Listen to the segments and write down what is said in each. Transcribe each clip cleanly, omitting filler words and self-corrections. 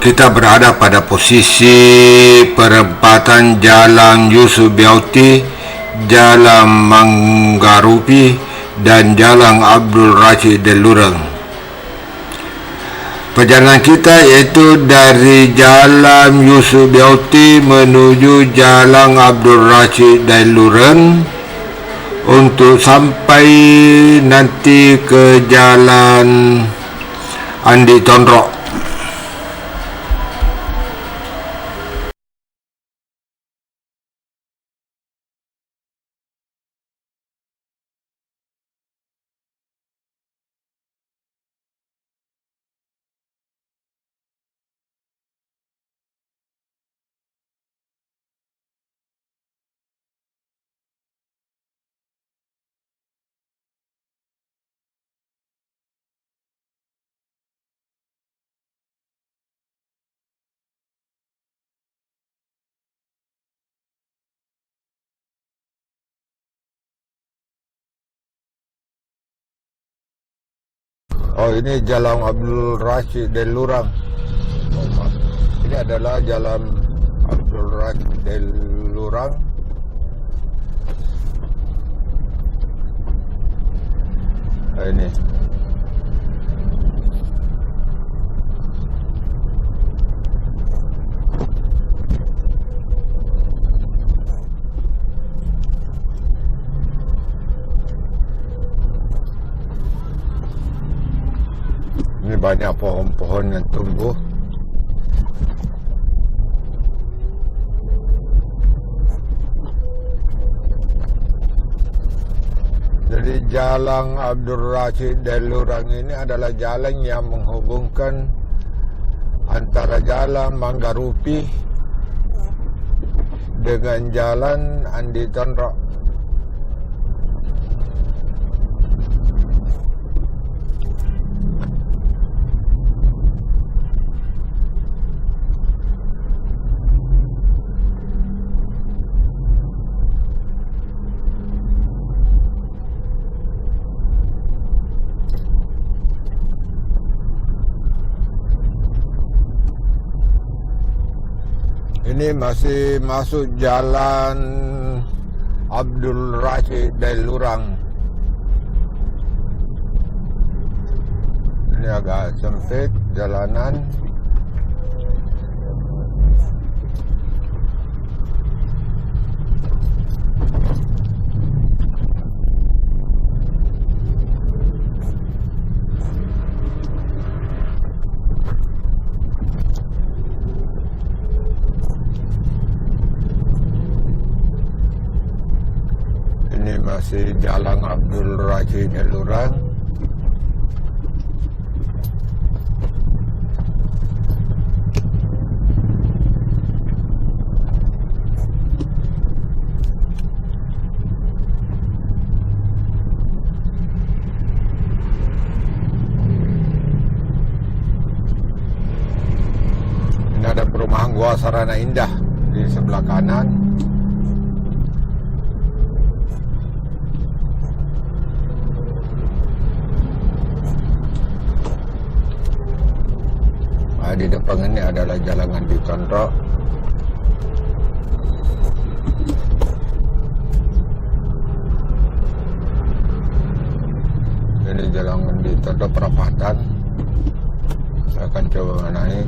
Kita berada pada posisi perempatan Jalan Yusuf Biauti, Jalan Manggarupi dan Jalan Abdul Rashid Del Lureng. Perjalanan kita iaitu dari Jalan Yusuf Biauti menuju Jalan Abdul Rashid Del Lureng untuk sampai nanti ke Jalan Andi Tondrok. Oh, ini Jalan Abdul Rashid Del Lureng. Ini adalah Jalan Abdul Rashid Del Lureng. Ini. Ini banyak pohon-pohon yang tumbuh. Jadi Jalan Abdul Rashid Del Lureng ini adalah jalan yang menghubungkan antara Jalan Manggarupi dengan Jalan Andi Tondrok. Ini masih masuk Jalan Abdul Rashid Del Lureng. Ini agak sempit jalanan. Ini masih Jalan Abdul Rashid Del Lureng. Ini ada perumahan Gua Sarana Indah di sebelah kanan. Di depan ini adalah Jalan Andi Tondrok. Ini Jalan Andi Tondrok perapatan. Saya akan coba naik.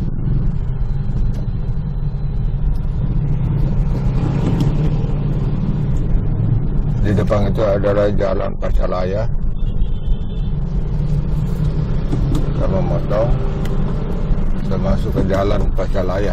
Di depan itu adalah Jalan Pasaraya. Kita memotong. Kita masuk ke Jalan Pasaraya.